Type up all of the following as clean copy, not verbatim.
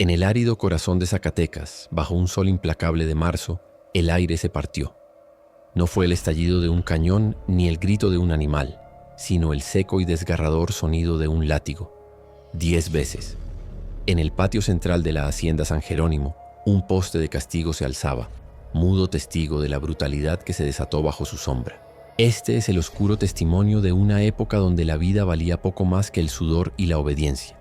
En el árido corazón de Zacatecas, bajo un sol implacable de marzo, el aire se partió. No fue el estallido de un cañón ni el grito de un animal, sino el seco y desgarrador sonido de un látigo. 10 veces. En el patio central de la hacienda San Jerónimo, un poste de castigo se alzaba, mudo testigo de la brutalidad que se desató bajo su sombra. Este es el oscuro testimonio de una época donde la vida valía poco más que el sudor y la obediencia.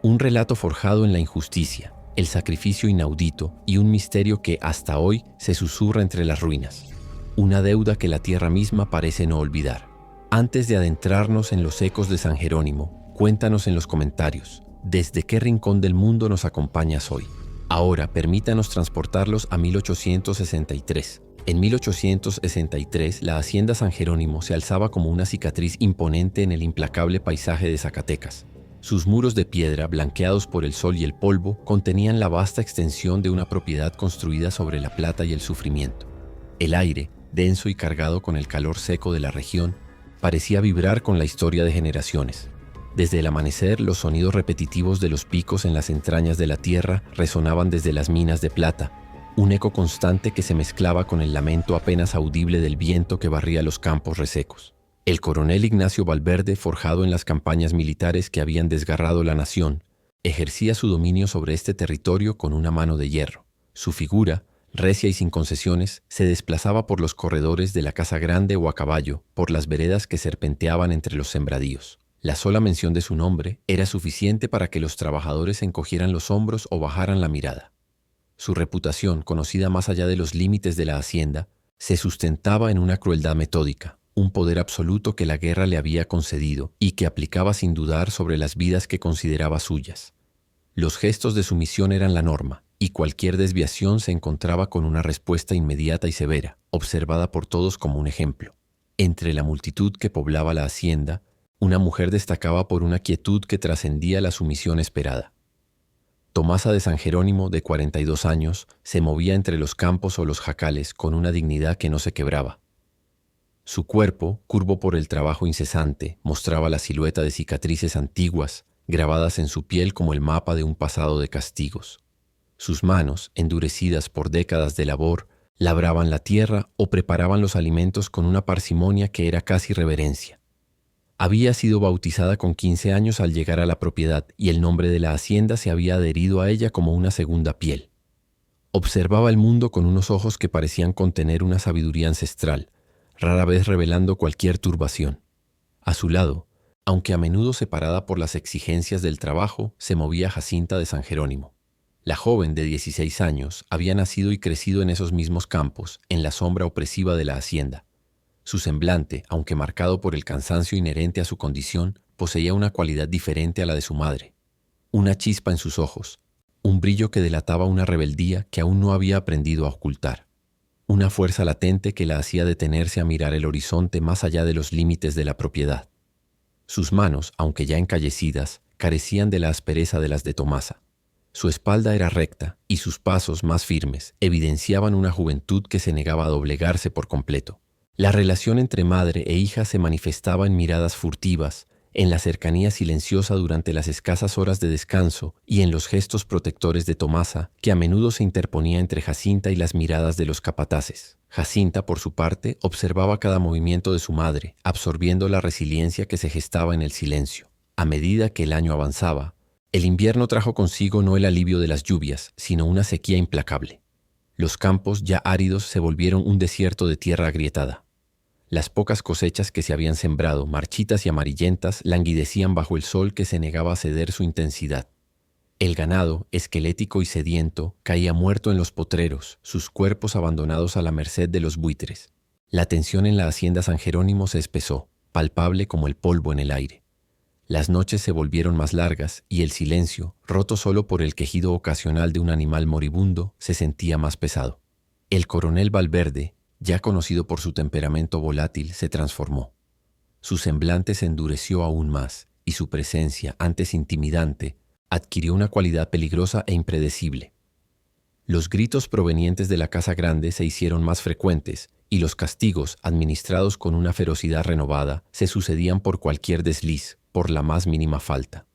Un relato forjado en la injusticia, el sacrificio inaudito y un misterio que hasta hoy se susurra entre las ruinas. Una deuda que la tierra misma parece no olvidar. Antes de adentrarnos en los ecos de San Jerónimo, cuéntanos en los comentarios, ¿desde qué rincón del mundo nos acompañas hoy? Ahora, permítanos transportarlos a 1863. En 1863, la hacienda San Jerónimo se alzaba como una cicatriz imponente en el implacable paisaje de Zacatecas. Sus muros de piedra, blanqueados por el sol y el polvo, contenían la vasta extensión de una propiedad construida sobre la plata y el sufrimiento. El aire, denso y cargado con el calor seco de la región, parecía vibrar con la historia de generaciones. Desde el amanecer, los sonidos repetitivos de los picos en las entrañas de la tierra resonaban desde las minas de plata, un eco constante que se mezclaba con el lamento apenas audible del viento que barría los campos resecos. El coronel Ignacio Valverde, forjado en las campañas militares que habían desgarrado la nación, ejercía su dominio sobre este territorio con una mano de hierro. Su figura, recia y sin concesiones, se desplazaba por los corredores de la casa grande o a caballo, por las veredas que serpenteaban entre los sembradíos. La sola mención de su nombre era suficiente para que los trabajadores encogieran los hombros o bajaran la mirada. Su reputación, conocida más allá de los límites de la hacienda, se sustentaba en una crueldad metódica, un poder absoluto que la guerra le había concedido y que aplicaba sin dudar sobre las vidas que consideraba suyas. Los gestos de sumisión eran la norma, y cualquier desviación se encontraba con una respuesta inmediata y severa, observada por todos como un ejemplo. Entre la multitud que poblaba la hacienda, una mujer destacaba por una quietud que trascendía la sumisión esperada. Tomasa de San Jerónimo, de 42 años, se movía entre los campos o los jacales con una dignidad que no se quebraba. Su cuerpo, curvo por el trabajo incesante, mostraba la silueta de cicatrices antiguas, grabadas en su piel como el mapa de un pasado de castigos. Sus manos, endurecidas por décadas de labor, labraban la tierra o preparaban los alimentos con una parsimonia que era casi reverencia. Había sido bautizada con 15 años al llegar a la propiedad y el nombre de la hacienda se había adherido a ella como una segunda piel. Observaba el mundo con unos ojos que parecían contener una sabiduría ancestral, rara vez revelando cualquier turbación. A su lado, aunque a menudo separada por las exigencias del trabajo, se movía Jacinta de San Jerónimo. La joven de 16 años había nacido y crecido en esos mismos campos, en la sombra opresiva de la hacienda. Su semblante, aunque marcado por el cansancio inherente a su condición, poseía una cualidad diferente a la de su madre. Una chispa en sus ojos, un brillo que delataba una rebeldía que aún no había aprendido a ocultar. Una fuerza latente que la hacía detenerse a mirar el horizonte más allá de los límites de la propiedad. Sus manos, aunque ya encallecidas, carecían de la aspereza de las de Tomasa. Su espalda era recta y sus pasos más firmes evidenciaban una juventud que se negaba a doblegarse por completo. La relación entre madre e hija se manifestaba en miradas furtivas, en la cercanía silenciosa durante las escasas horas de descanso y en los gestos protectores de Tomasa, que a menudo se interponía entre Jacinta y las miradas de los capataces. Jacinta, por su parte, observaba cada movimiento de su madre, absorbiendo la resiliencia que se gestaba en el silencio. A medida que el año avanzaba, el invierno trajo consigo no el alivio de las lluvias, sino una sequía implacable. Los campos, ya áridos, se volvieron un desierto de tierra agrietada. Las pocas cosechas que se habían sembrado, marchitas y amarillentas, languidecían bajo el sol que se negaba a ceder su intensidad. El ganado, esquelético y sediento, caía muerto en los potreros, sus cuerpos abandonados a la merced de los buitres. La tensión en la hacienda San Jerónimo se espesó, palpable como el polvo en el aire. Las noches se volvieron más largas y el silencio, roto solo por el quejido ocasional de un animal moribundo, se sentía más pesado. El coronel Valverde, ya conocido por su temperamento volátil, se transformó. Su semblante se endureció aún más y su presencia, antes intimidante, adquirió una cualidad peligrosa e impredecible. Los gritos provenientes de la casa grande se hicieron más frecuentes y los castigos, administrados con una ferocidad renovada, se sucedían por cualquier desliz, por la más mínima falta.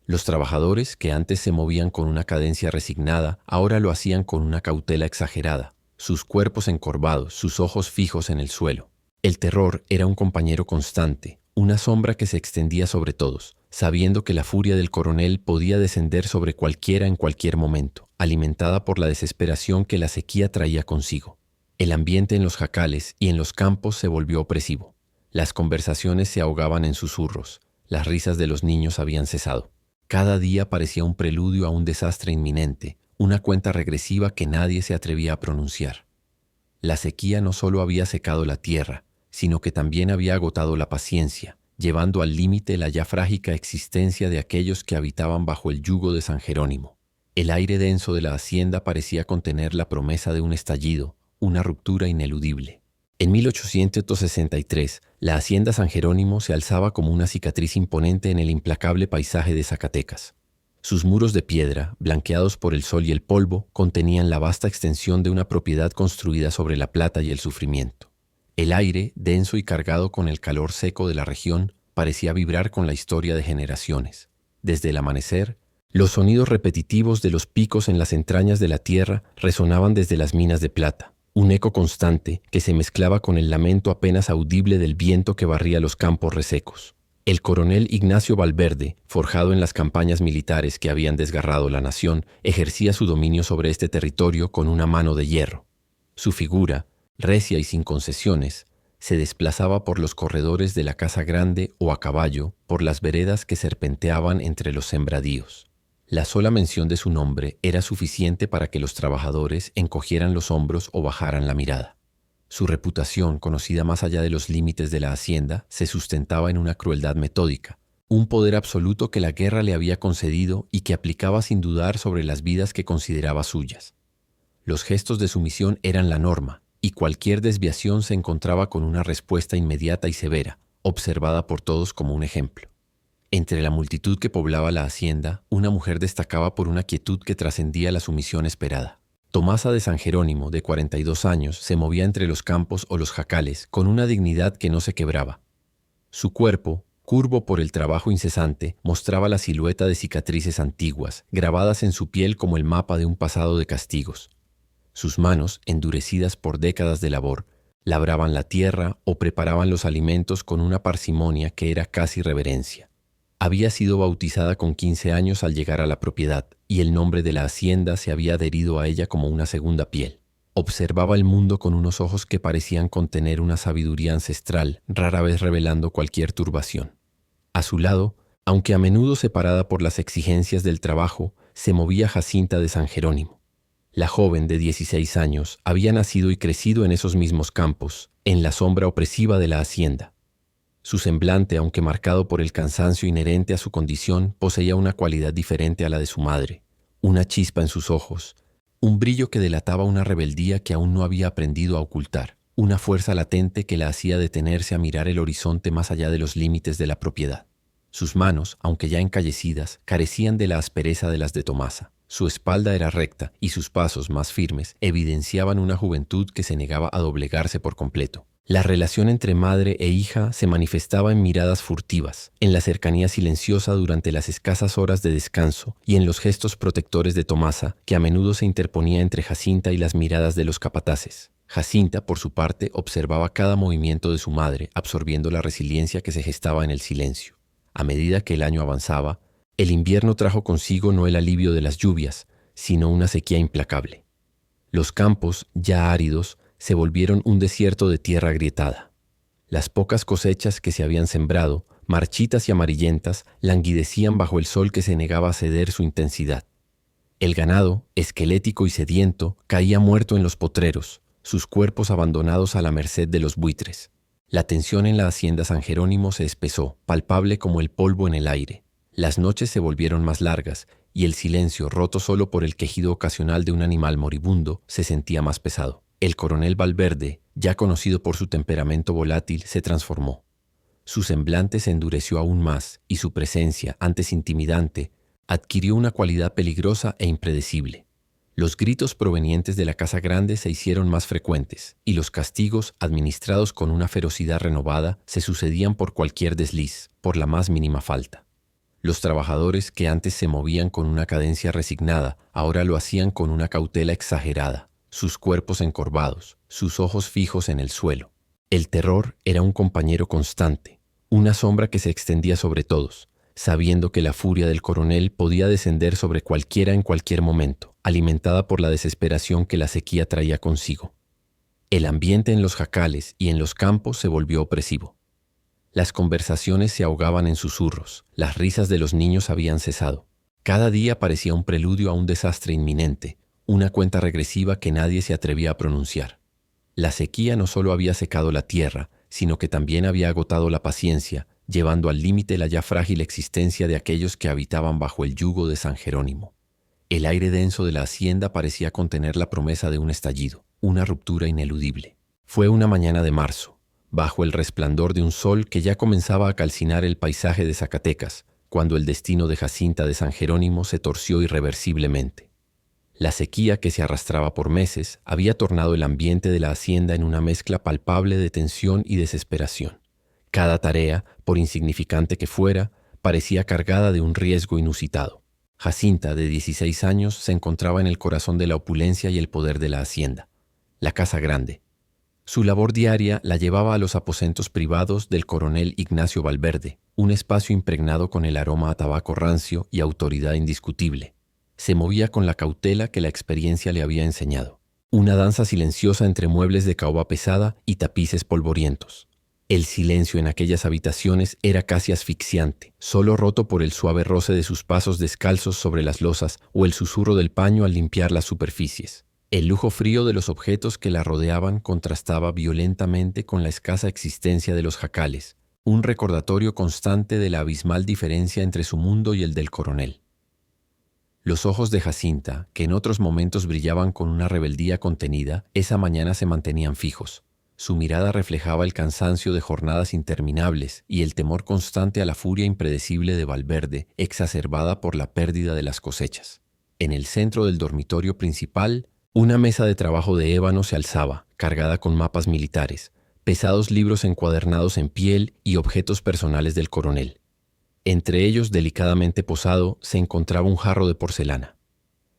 Los trabajadores, que antes se movían con una cadencia resignada, ahora lo hacían con una cautela exagerada, sus cuerpos encorvados, sus ojos fijos en el suelo. El terror era un compañero constante, una sombra que se extendía sobre todos, sabiendo que la furia del coronel podía descender sobre cualquiera en cualquier momento, alimentada por la desesperación que la sequía traía consigo. El ambiente en los jacales y en los campos se volvió opresivo. Las conversaciones se ahogaban en susurros, las risas de los niños habían cesado. Cada día parecía un preludio a un desastre inminente, una cuenta regresiva que nadie se atrevía a pronunciar. La sequía no solo había secado la tierra, sino que también había agotado la paciencia, llevando al límite la ya frágil existencia de aquellos que habitaban bajo el yugo de San Jerónimo. El aire denso de la hacienda parecía contener la promesa de un estallido, una ruptura ineludible. En 1863, la hacienda San Jerónimo se alzaba como una cicatriz imponente en el implacable paisaje de Zacatecas. Sus muros de piedra, blanqueados por el sol y el polvo, contenían la vasta extensión de una propiedad construida sobre la plata y el sufrimiento. El aire, denso y cargado con el calor seco de la región, parecía vibrar con la historia de generaciones. Desde el amanecer, los sonidos repetitivos de los picos en las entrañas de la tierra resonaban desde las minas de plata, un eco constante que se mezclaba con el lamento apenas audible del viento que barría los campos resecos. El coronel Ignacio Valverde, forjado en las campañas militares que habían desgarrado la nación, ejercía su dominio sobre este territorio con una mano de hierro. Su figura, recia y sin concesiones, se desplazaba por los corredores de la casa grande o a caballo por las veredas que serpenteaban entre los sembradíos. La sola mención de su nombre era suficiente para que los trabajadores encogieran los hombros o bajaran la mirada. Su reputación, conocida más allá de los límites de la hacienda, se sustentaba en una crueldad metódica, un poder absoluto que la guerra le había concedido y que aplicaba sin dudar sobre las vidas que consideraba suyas. Los gestos de sumisión eran la norma, y cualquier desviación se encontraba con una respuesta inmediata y severa, observada por todos como un ejemplo. Entre la multitud que poblaba la hacienda, una mujer destacaba por una quietud que trascendía la sumisión esperada. Tomasa de San Jerónimo, de 42 años, se movía entre los campos o los jacales con una dignidad que no se quebraba. Su cuerpo, curvo por el trabajo incesante, mostraba la silueta de cicatrices antiguas, grabadas en su piel como el mapa de un pasado de castigos. Sus manos, endurecidas por décadas de labor, labraban la tierra o preparaban los alimentos con una parsimonia que era casi reverencia. Había sido bautizada con 15 años al llegar a la propiedad, y el nombre de la hacienda se había adherido a ella como una segunda piel. Observaba el mundo con unos ojos que parecían contener una sabiduría ancestral, rara vez revelando cualquier turbación. A su lado, aunque a menudo separada por las exigencias del trabajo, se movía Jacinta de San Jerónimo. La joven de 16 años había nacido y crecido en esos mismos campos, en la sombra opresiva de la hacienda. Su semblante, aunque marcado por el cansancio inherente a su condición, poseía una cualidad diferente a la de su madre, una chispa en sus ojos, un brillo que delataba una rebeldía que aún no había aprendido a ocultar, una fuerza latente que la hacía detenerse a mirar el horizonte más allá de los límites de la propiedad. Sus manos, aunque ya encallecidas, carecían de la aspereza de las de Tomasa. Su espalda era recta y sus pasos, más firmes, evidenciaban una juventud que se negaba a doblegarse por completo. La relación entre madre e hija se manifestaba en miradas furtivas, en la cercanía silenciosa durante las escasas horas de descanso y en los gestos protectores de Tomasa, que a menudo se interponía entre Jacinta y las miradas de los capataces. Jacinta, por su parte, observaba cada movimiento de su madre, absorbiendo la resiliencia que se gestaba en el silencio. A medida que el año avanzaba, el invierno trajo consigo no el alivio de las lluvias, sino una sequía implacable. Los campos, ya áridos, se volvieron un desierto de tierra agrietada. Las pocas cosechas que se habían sembrado, marchitas y amarillentas, languidecían bajo el sol que se negaba a ceder su intensidad. El ganado, esquelético y sediento, caía muerto en los potreros, sus cuerpos abandonados a la merced de los buitres. La tensión en la hacienda San Jerónimo se espesó, palpable como el polvo en el aire. Las noches se volvieron más largas y el silencio, roto solo por el quejido ocasional de un animal moribundo, se sentía más pesado. El coronel Valverde, ya conocido por su temperamento volátil, se transformó. Su semblante se endureció aún más y su presencia, antes intimidante, adquirió una cualidad peligrosa e impredecible. Los gritos provenientes de la casa grande se hicieron más frecuentes y los castigos, administrados con una ferocidad renovada, se sucedían por cualquier desliz, por la más mínima falta. Los trabajadores que antes se movían con una cadencia resignada, ahora lo hacían con una cautela exagerada, sus cuerpos encorvados, sus ojos fijos en el suelo. El terror era un compañero constante, una sombra que se extendía sobre todos, sabiendo que la furia del coronel podía descender sobre cualquiera en cualquier momento, alimentada por la desesperación que la sequía traía consigo. El ambiente en los jacales y en los campos se volvió opresivo. Las conversaciones se ahogaban en susurros, las risas de los niños habían cesado. Cada día parecía un preludio a un desastre inminente, una cuenta regresiva que nadie se atrevía a pronunciar. La sequía no solo había secado la tierra, sino que también había agotado la paciencia, llevando al límite la ya frágil existencia de aquellos que habitaban bajo el yugo de San Jerónimo. El aire denso de la hacienda parecía contener la promesa de un estallido, una ruptura ineludible. Fue una mañana de marzo, bajo el resplandor de un sol que ya comenzaba a calcinar el paisaje de Zacatecas, cuando el destino de Jacinta de San Jerónimo se torció irreversiblemente. La sequía que se arrastraba por meses había tornado el ambiente de la hacienda en una mezcla palpable de tensión y desesperación. Cada tarea, por insignificante que fuera, parecía cargada de un riesgo inusitado. Jacinta, de 16 años, se encontraba en el corazón de la opulencia y el poder de la hacienda, la casa grande. Su labor diaria la llevaba a los aposentos privados del coronel Ignacio Valverde, un espacio impregnado con el aroma a tabaco rancio y autoridad indiscutible. Se movía con la cautela que la experiencia le había enseñado. Una danza silenciosa entre muebles de caoba pesada y tapices polvorientos. El silencio en aquellas habitaciones era casi asfixiante, solo roto por el suave roce de sus pasos descalzos sobre las losas o el susurro del paño al limpiar las superficies. El lujo frío de los objetos que la rodeaban contrastaba violentamente con la escasa existencia de los jacales, un recordatorio constante de la abismal diferencia entre su mundo y el del coronel. Los ojos de Jacinta, que en otros momentos brillaban con una rebeldía contenida, esa mañana se mantenían fijos. Su mirada reflejaba el cansancio de jornadas interminables y el temor constante a la furia impredecible de Valverde, exacerbada por la pérdida de las cosechas. En el centro del dormitorio principal, una mesa de trabajo de ébano se alzaba, cargada con mapas militares, pesados libros encuadernados en piel y objetos personales del coronel. Entre ellos, delicadamente posado, se encontraba un jarro de porcelana.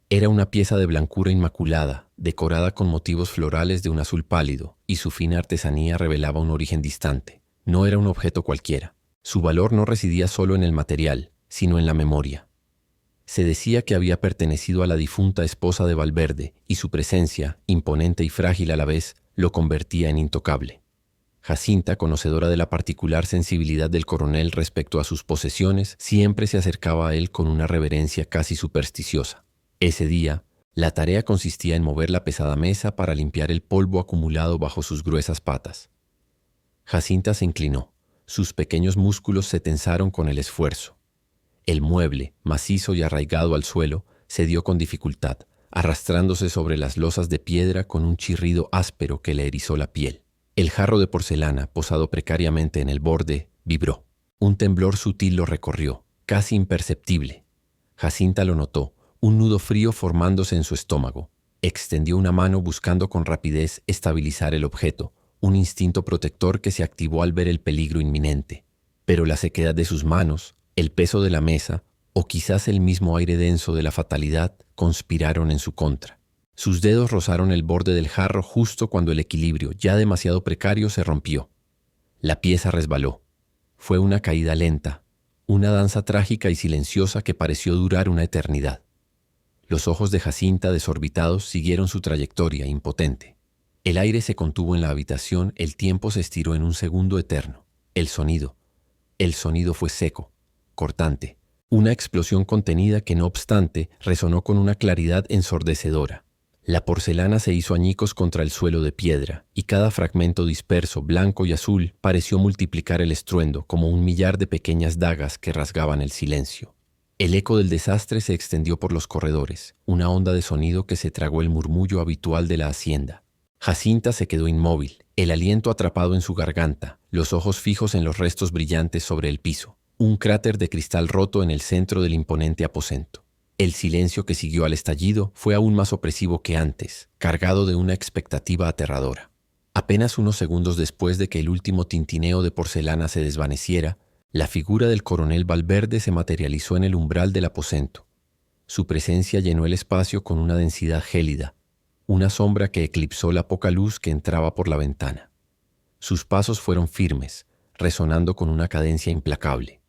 Era una pieza de blancura inmaculada, decorada con motivos florales de un azul pálido, y su fina artesanía revelaba un origen distante. No era un objeto cualquiera. Su valor no residía solo en el material, sino en la memoria. Se decía que había pertenecido a la difunta esposa de Valverde, y su presencia, imponente y frágil a la vez, lo convertía en intocable. Jacinta, conocedora de la particular sensibilidad del coronel respecto a sus posesiones, siempre se acercaba a él con una reverencia casi supersticiosa. Ese día, la tarea consistía en mover la pesada mesa para limpiar el polvo acumulado bajo sus gruesas patas. Jacinta se inclinó. Sus pequeños músculos se tensaron con el esfuerzo. El mueble, macizo y arraigado al suelo, cedió con dificultad, arrastrándose sobre las losas de piedra con un chirrido áspero que le erizó la piel. El jarro de porcelana, posado precariamente en el borde, vibró. Un temblor sutil lo recorrió, casi imperceptible. Jacinta lo notó, un nudo frío formándose en su estómago. Extendió una mano buscando con rapidez estabilizar el objeto, un instinto protector que se activó al ver el peligro inminente. Pero la sequedad de sus manos, el peso de la mesa, o quizás el mismo aire denso de la fatalidad, conspiraron en su contra. Sus dedos rozaron el borde del jarro justo cuando el equilibrio, ya demasiado precario, se rompió. La pieza resbaló. Fue una caída lenta, una danza trágica y silenciosa que pareció durar una eternidad. Los ojos de Jacinta, desorbitados, siguieron su trayectoria, impotente. El aire se contuvo en la habitación, el tiempo se estiró en un segundo eterno. El sonido fue seco, cortante. Una explosión contenida que, no obstante, resonó con una claridad ensordecedora. La porcelana se hizo añicos contra el suelo de piedra, y cada fragmento disperso, blanco y azul, pareció multiplicar el estruendo como un millar de pequeñas dagas que rasgaban el silencio. El eco del desastre se extendió por los corredores, una onda de sonido que se tragó el murmullo habitual de la hacienda. Jacinta se quedó inmóvil, el aliento atrapado en su garganta, los ojos fijos en los restos brillantes sobre el piso, un cráter de cristal roto en el centro del imponente aposento. El silencio que siguió al estallido fue aún más opresivo que antes, cargado de una expectativa aterradora. Apenas unos segundos después de que el último tintineo de porcelana se desvaneciera, La figura del coronel Valverde se materializó en el umbral del aposento. Su presencia llenó el espacio con una densidad gélida, una sombra que eclipsó la poca luz que entraba por la ventana. Sus pasos fueron firmes, resonando con una cadencia implacable.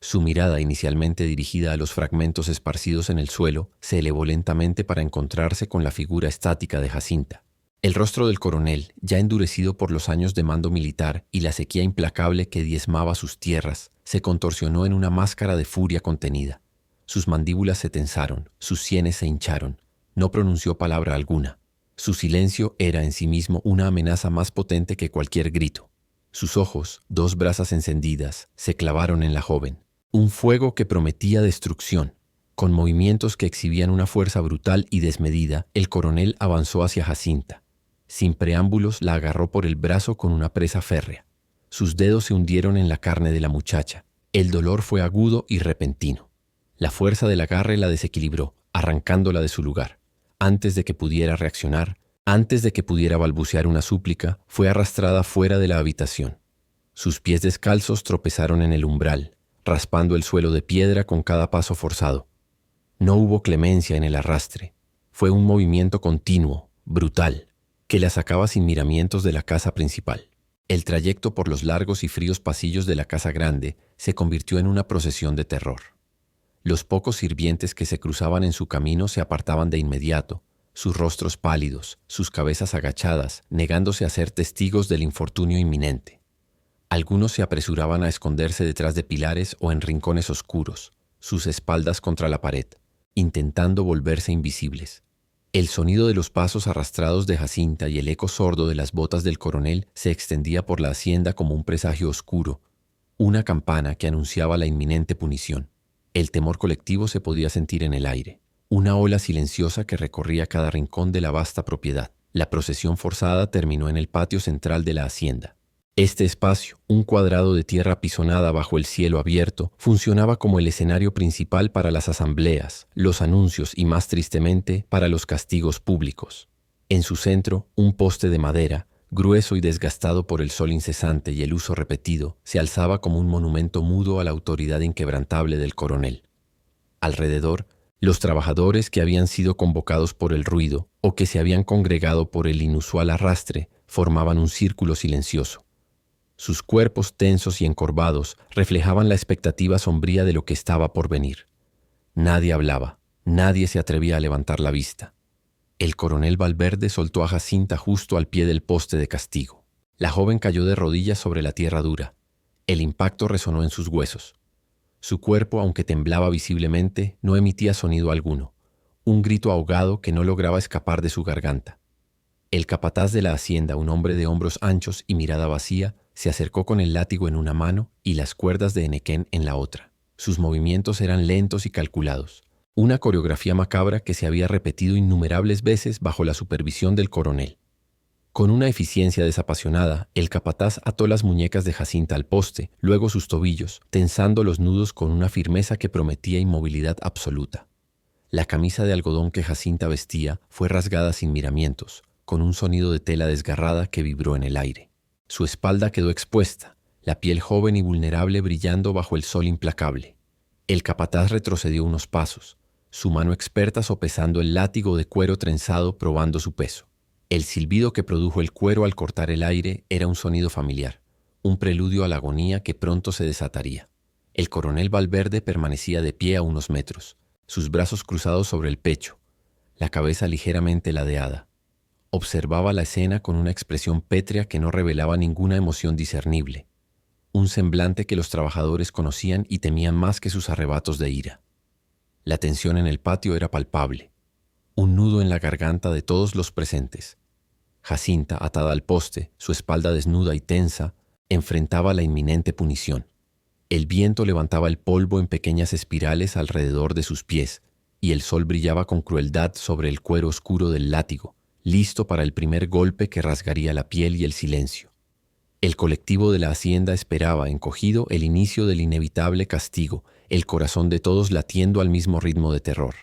Su mirada, inicialmente dirigida a los fragmentos esparcidos en el suelo, se elevó lentamente para encontrarse con la figura estática de Jacinta. El rostro del coronel, ya endurecido por los años de mando militar y la sequía implacable que diezmaba sus tierras, se contorsionó en una máscara de furia contenida. Sus mandíbulas se tensaron, sus sienes se hincharon. No pronunció palabra alguna. Su silencio era en sí mismo una amenaza más potente que cualquier grito. Sus ojos, dos brasas encendidas, se clavaron en la joven. Un fuego que prometía destrucción. Con movimientos que exhibían una fuerza brutal y desmedida, el coronel avanzó hacia Jacinta. Sin preámbulos, la agarró por el brazo con una presa férrea. Sus dedos se hundieron en la carne de la muchacha. El dolor fue agudo y repentino. La fuerza del agarre la desequilibró, arrancándola de su lugar. Antes de que pudiera reaccionar, antes de que pudiera balbucear una súplica, fue arrastrada fuera de la habitación. Sus pies descalzos tropezaron en el umbral, raspando el suelo de piedra con cada paso forzado. No hubo clemencia en el arrastre. Fue un movimiento continuo, brutal, que la sacaba sin miramientos de la casa principal. El trayecto por los largos y fríos pasillos de la casa grande se convirtió en una procesión de terror. Los pocos sirvientes que se cruzaban en su camino se apartaban de inmediato, sus rostros pálidos, sus cabezas agachadas, negándose a ser testigos del infortunio inminente. Algunos se apresuraban a esconderse detrás de pilares o en rincones oscuros, sus espaldas contra la pared, intentando volverse invisibles. El sonido de los pasos arrastrados de Jacinta y el eco sordo de las botas del coronel se extendía por la hacienda como un presagio oscuro, una campana que anunciaba la inminente punición. El temor colectivo se podía sentir en el aire, una ola silenciosa que recorría cada rincón de la vasta propiedad. La procesión forzada terminó en el patio central de la hacienda. Este espacio, un cuadrado de tierra apisonada bajo el cielo abierto, funcionaba como el escenario principal para las asambleas, los anuncios y, más tristemente, para los castigos públicos. En su centro, un poste de madera, grueso y desgastado por el sol incesante y el uso repetido, se alzaba como un monumento mudo a la autoridad inquebrantable del coronel. Alrededor, los trabajadores que habían sido convocados por el ruido o que se habían congregado por el inusual arrastre formaban un círculo silencioso. Sus cuerpos tensos y encorvados reflejaban la expectativa sombría de lo que estaba por venir. Nadie hablaba, nadie se atrevía a levantar la vista. El coronel Valverde soltó a Jacinta justo al pie del poste de castigo. La joven cayó de rodillas sobre la tierra dura. El impacto resonó en sus huesos. Su cuerpo, aunque temblaba visiblemente, no emitía sonido alguno, un grito ahogado que no lograba escapar de su garganta. El capataz de la hacienda, un hombre de hombros anchos y mirada vacía, se acercó con el látigo en una mano y las cuerdas de henequén en la otra. Sus movimientos eran lentos y calculados, una coreografía macabra que se había repetido innumerables veces bajo la supervisión del coronel. Con una eficiencia desapasionada, el capataz ató las muñecas de Jacinta al poste, luego sus tobillos, tensando los nudos con una firmeza que prometía inmovilidad absoluta. La camisa de algodón que Jacinta vestía fue rasgada sin miramientos, con un sonido de tela desgarrada que vibró en el aire. Su espalda quedó expuesta, la piel joven y vulnerable brillando bajo el sol implacable. El capataz retrocedió unos pasos, su mano experta sopesando el látigo de cuero trenzado probando su peso. El silbido que produjo el cuero al cortar el aire era un sonido familiar, un preludio a la agonía que pronto se desataría. El coronel Valverde permanecía de pie a unos metros, sus brazos cruzados sobre el pecho, la cabeza ligeramente ladeada. Observaba la escena con una expresión pétrea que no revelaba ninguna emoción discernible, un semblante que los trabajadores conocían y temían más que sus arrebatos de ira. La tensión en el patio era palpable, un nudo en la garganta de todos los presentes. Jacinta, atada al poste, su espalda desnuda y tensa, enfrentaba la inminente punición. El viento levantaba el polvo en pequeñas espirales alrededor de sus pies, y el sol brillaba con crueldad sobre el cuero oscuro del látigo, listo para el primer golpe que rasgaría la piel y el silencio. El colectivo de la hacienda esperaba, encogido, el inicio del inevitable castigo, el corazón de todos latiendo al mismo ritmo de terror.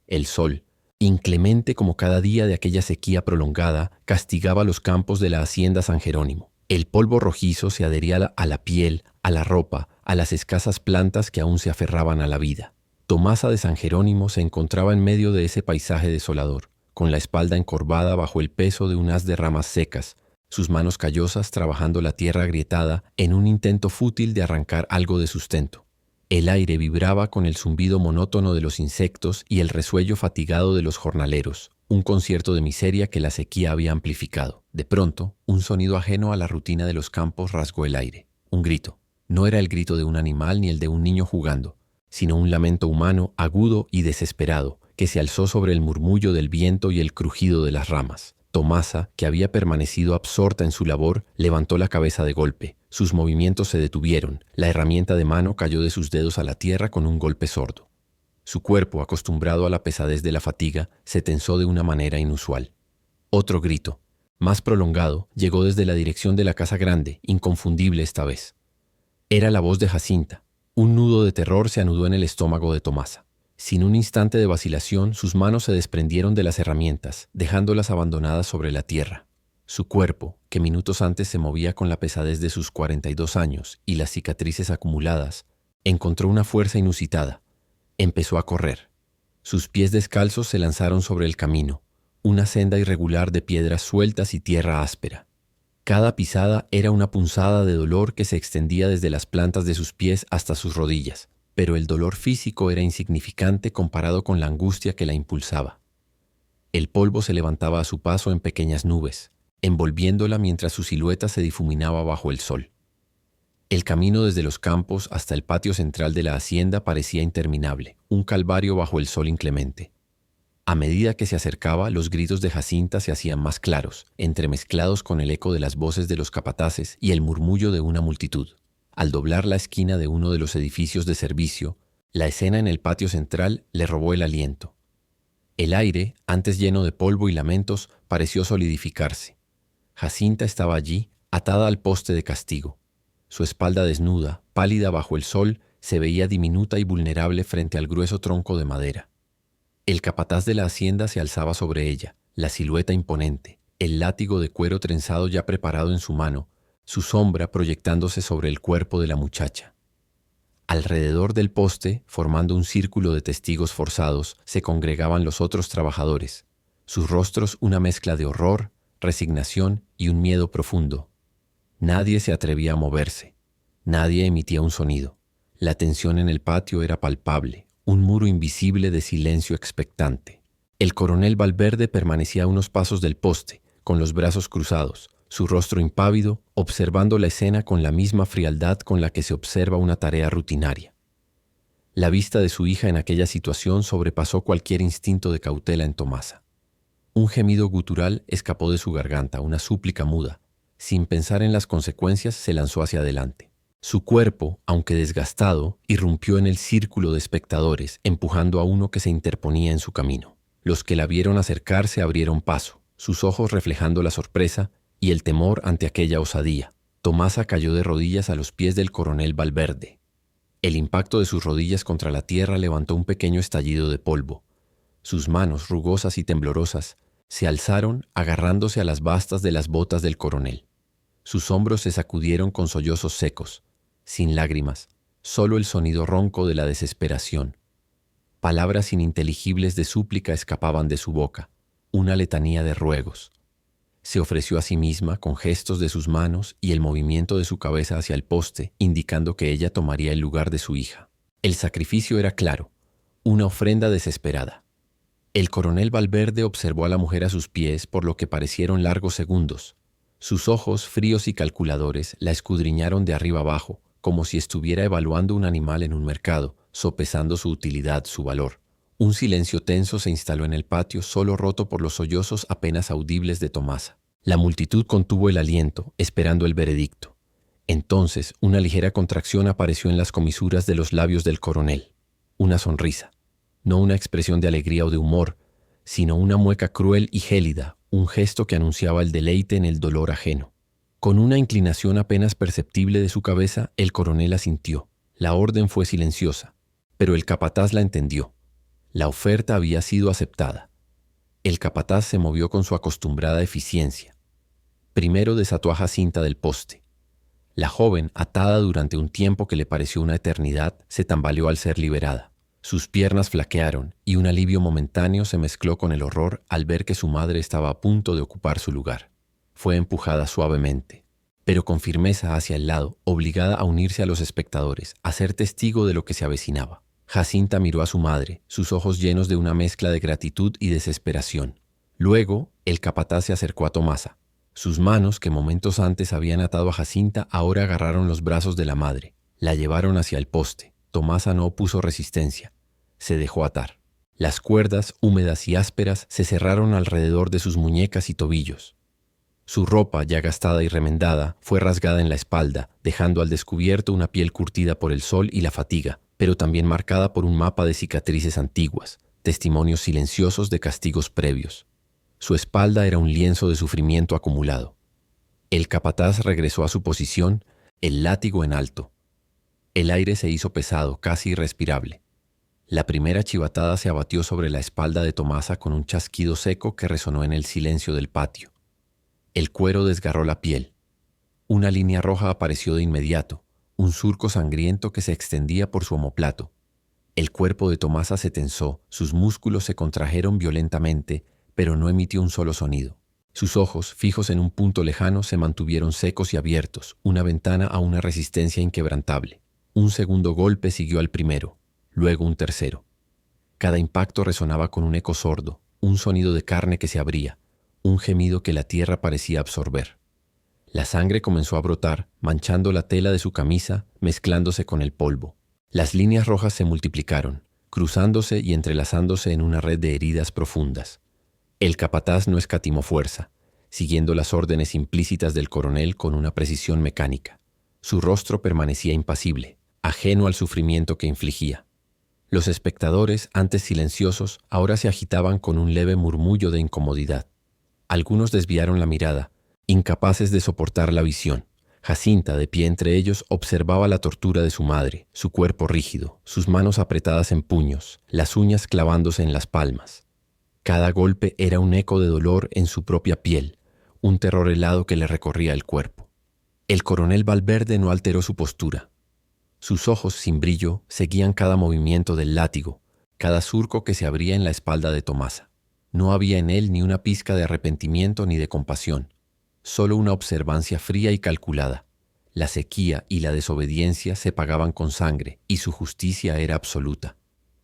El sol, inclemente como cada día de aquella sequía prolongada, castigaba los campos de la hacienda San Jerónimo. El polvo rojizo se adhería a la piel, a la ropa, a las escasas plantas que aún se aferraban a la vida. Tomasa de San Jerónimo se encontraba en medio de ese paisaje desolador, con la espalda encorvada bajo el peso de un haz de ramas secas, sus manos callosas trabajando la tierra agrietada en un intento fútil de arrancar algo de sustento. El aire vibraba con el zumbido monótono de los insectos y el resuello fatigado de los jornaleros, un concierto de miseria que la sequía había amplificado. De pronto, un sonido ajeno a la rutina de los campos rasgó el aire. Un grito. No era el grito de un animal ni el de un niño jugando, sino un lamento humano agudo y desesperado, que se alzó sobre el murmullo del viento y el crujido de las ramas. Tomasa, que había permanecido absorta en su labor, levantó la cabeza de golpe. Sus movimientos se detuvieron. La herramienta de mano cayó de sus dedos a la tierra con un golpe sordo. Su cuerpo, acostumbrado a la pesadez de la fatiga, se tensó de una manera inusual. Otro grito, más prolongado, llegó desde la dirección de la casa grande, inconfundible esta vez. Era la voz de Jacinta. Un nudo de terror se anudó en el estómago de Tomasa. Sin un instante de vacilación, sus manos se desprendieron de las herramientas, dejándolas abandonadas sobre la tierra. Su cuerpo, que minutos antes se movía con la pesadez de sus 42 años y las cicatrices acumuladas, encontró una fuerza inusitada. Empezó a correr. Sus pies descalzos se lanzaron sobre el camino, una senda irregular de piedras sueltas y tierra áspera. Cada pisada era una punzada de dolor que se extendía desde las plantas de sus pies hasta sus rodillas, pero el dolor físico era insignificante comparado con la angustia que la impulsaba. El polvo se levantaba a su paso en pequeñas nubes, envolviéndola mientras su silueta se difuminaba bajo el sol. El camino desde los campos hasta el patio central de la hacienda parecía interminable, un calvario bajo el sol inclemente. A medida que se acercaba, los gritos de Jacinta se hacían más claros, entremezclados con el eco de las voces de los capataces y el murmullo de una multitud. Al doblar la esquina de uno de los edificios de servicio, la escena en el patio central le robó el aliento. El aire, antes lleno de polvo y lamentos, pareció solidificarse. Jacinta estaba allí, atada al poste de castigo. Su espalda desnuda, pálida bajo el sol, se veía diminuta y vulnerable frente al grueso tronco de madera. El capataz de la hacienda se alzaba sobre ella, la silueta imponente, el látigo de cuero trenzado ya preparado en su mano, su sombra proyectándose sobre el cuerpo de la muchacha. Alrededor del poste, formando un círculo de testigos forzados, se congregaban los otros trabajadores, sus rostros una mezcla de horror, resignación y un miedo profundo. Nadie se atrevía a moverse, nadie emitía un sonido. La tensión en el patio era palpable, un muro invisible de silencio expectante. El coronel Valverde permanecía a unos pasos del poste, con los brazos cruzados, su rostro impávido, observando la escena con la misma frialdad con la que se observa una tarea rutinaria. La vista de su hija en aquella situación sobrepasó cualquier instinto de cautela en Tomasa. Un gemido gutural escapó de su garganta, una súplica muda. Sin pensar en las consecuencias, se lanzó hacia adelante. Su cuerpo, aunque desgastado, irrumpió en el círculo de espectadores, empujando a uno que se interponía en su camino. Los que la vieron acercarse abrieron paso, sus ojos reflejando la sorpresa y el temor ante aquella osadía. Tomasa cayó de rodillas a los pies del coronel Valverde. El impacto de sus rodillas contra la tierra levantó un pequeño estallido de polvo. Sus manos, rugosas y temblorosas, se alzaron agarrándose a las bastas de las botas del coronel. Sus hombros se sacudieron con sollozos secos, sin lágrimas, solo el sonido ronco de la desesperación. Palabras ininteligibles de súplica escapaban de su boca, una letanía de ruegos. Se ofreció a sí misma con gestos de sus manos y el movimiento de su cabeza hacia el poste, indicando que ella tomaría el lugar de su hija. El sacrificio era claro, una ofrenda desesperada. El coronel Valverde observó a la mujer a sus pies por lo que parecieron largos segundos. Sus ojos, fríos y calculadores, la escudriñaron de arriba abajo, como si estuviera evaluando un animal en un mercado, sopesando su utilidad, su valor. Un silencio tenso se instaló en el patio, solo roto por los sollozos apenas audibles de Tomasa. La multitud contuvo el aliento, esperando el veredicto. Entonces, una ligera contracción apareció en las comisuras de los labios del coronel. Una sonrisa. No una expresión de alegría o de humor, sino una mueca cruel y gélida, un gesto que anunciaba el deleite en el dolor ajeno. Con una inclinación apenas perceptible de su cabeza, el coronel asintió. La orden fue silenciosa, pero el capataz la entendió. La oferta había sido aceptada. El capataz se movió con su acostumbrada eficiencia. Primero desató a Jacinta del poste. La joven, atada durante un tiempo que le pareció una eternidad, se tambaleó al ser liberada. Sus piernas flaquearon y un alivio momentáneo se mezcló con el horror al ver que su madre estaba a punto de ocupar su lugar. Fue empujada suavemente, pero con firmeza hacia el lado, obligada a unirse a los espectadores, a ser testigo de lo que se avecinaba. Jacinta miró a su madre, sus ojos llenos de una mezcla de gratitud y desesperación. Luego, el capataz se acercó a Tomasa. Sus manos, que momentos antes habían atado a Jacinta, ahora agarraron los brazos de la madre. La llevaron hacia el poste. Tomasa no opuso resistencia. Se dejó atar. Las cuerdas, húmedas y ásperas, se cerraron alrededor de sus muñecas y tobillos. Su ropa, ya gastada y remendada, fue rasgada en la espalda, dejando al descubierto una piel curtida por el sol y la fatiga, pero también marcada por un mapa de cicatrices antiguas, testimonios silenciosos de castigos previos. Su espalda era un lienzo de sufrimiento acumulado. El capataz regresó a su posición, el látigo en alto. El aire se hizo pesado, casi irrespirable. La primera chivatada se abatió sobre la espalda de Tomasa con un chasquido seco que resonó en el silencio del patio. El cuero desgarró la piel. Una línea roja apareció de inmediato, un surco sangriento que se extendía por su omóplato. El cuerpo de Tomasa se tensó, sus músculos se contrajeron violentamente, pero no emitió un solo sonido. Sus ojos, fijos en un punto lejano, se mantuvieron secos y abiertos, una ventana a una resistencia inquebrantable. Un segundo golpe siguió al primero, luego un tercero. Cada impacto resonaba con un eco sordo, un sonido de carne que se abría, un gemido que la tierra parecía absorber. La sangre comenzó a brotar, manchando la tela de su camisa, mezclándose con el polvo. Las líneas rojas se multiplicaron, cruzándose y entrelazándose en una red de heridas profundas. El capataz no escatimó fuerza, siguiendo las órdenes implícitas del coronel con una precisión mecánica. Su rostro permanecía impasible, ajeno al sufrimiento que infligía. Los espectadores, antes silenciosos, ahora se agitaban con un leve murmullo de incomodidad. Algunos desviaron la mirada, incapaces de soportar la visión. Jacinta, de pie entre ellos, observaba la tortura de su madre, su cuerpo rígido, sus manos apretadas en puños, las uñas clavándose en las palmas. Cada golpe era un eco de dolor en su propia piel, un terror helado que le recorría el cuerpo. El coronel Valverde no alteró su postura. Sus ojos, sin brillo, seguían cada movimiento del látigo, cada surco que se abría en la espalda de Tomasa. No había en él ni una pizca de arrepentimiento ni de compasión, solo una observancia fría y calculada. La sequía y la desobediencia se pagaban con sangre y su justicia era absoluta.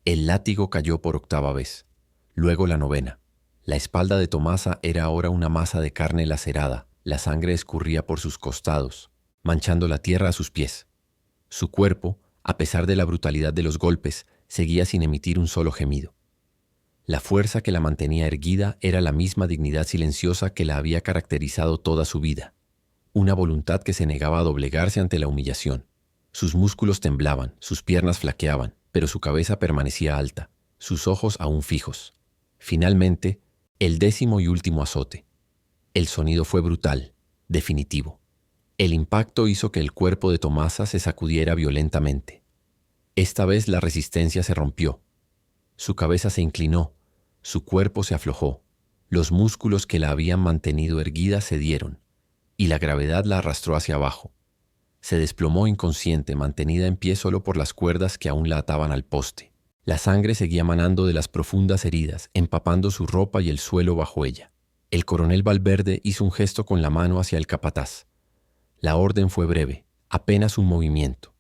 El látigo cayó por octava vez. Luego la novena. La espalda de Tomasa era ahora una masa de carne lacerada. La sangre escurría por sus costados, manchando la tierra a sus pies. Su cuerpo, a pesar de la brutalidad de los golpes, seguía sin emitir un solo gemido. La fuerza que la mantenía erguida era la misma dignidad silenciosa que la había caracterizado toda su vida. Una voluntad que se negaba a doblegarse ante la humillación. Sus músculos temblaban, sus piernas flaqueaban, pero su cabeza permanecía alta, sus ojos aún fijos. Finalmente, el 10º y último azote. El sonido fue brutal, definitivo. El impacto hizo que el cuerpo de Tomasa se sacudiera violentamente. Esta vez la resistencia se rompió. Su cabeza se inclinó, su cuerpo se aflojó, los músculos que la habían mantenido erguida cedieron, y la gravedad la arrastró hacia abajo. Se desplomó inconsciente, mantenida en pie solo por las cuerdas que aún la ataban al poste. La sangre seguía manando de las profundas heridas, empapando su ropa y el suelo bajo ella. El coronel Valverde hizo un gesto con la mano hacia el capataz. La orden fue breve, apenas un movimiento.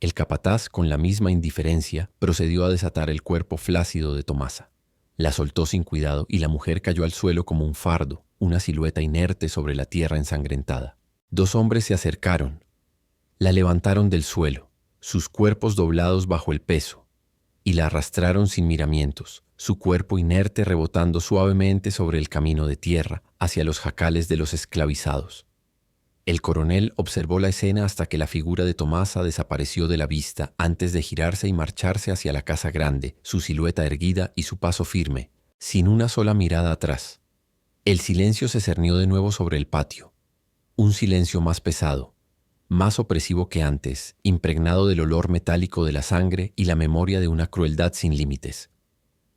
El capataz, con la misma indiferencia, procedió a desatar el cuerpo flácido de Tomasa. La soltó sin cuidado y la mujer cayó al suelo como un fardo, una silueta inerte sobre la tierra ensangrentada. Dos hombres se acercaron. La levantaron del suelo, sus cuerpos doblados bajo el peso, y la arrastraron sin miramientos, su cuerpo inerte rebotando suavemente sobre el camino de tierra hacia los jacales de los esclavizados. El coronel observó la escena hasta que la figura de Tomasa desapareció de la vista antes de girarse y marcharse hacia la casa grande, su silueta erguida y su paso firme, sin una sola mirada atrás. El silencio se cernió de nuevo sobre el patio, un silencio más pesado, más opresivo que antes, impregnado del olor metálico de la sangre y la memoria de una crueldad sin límites.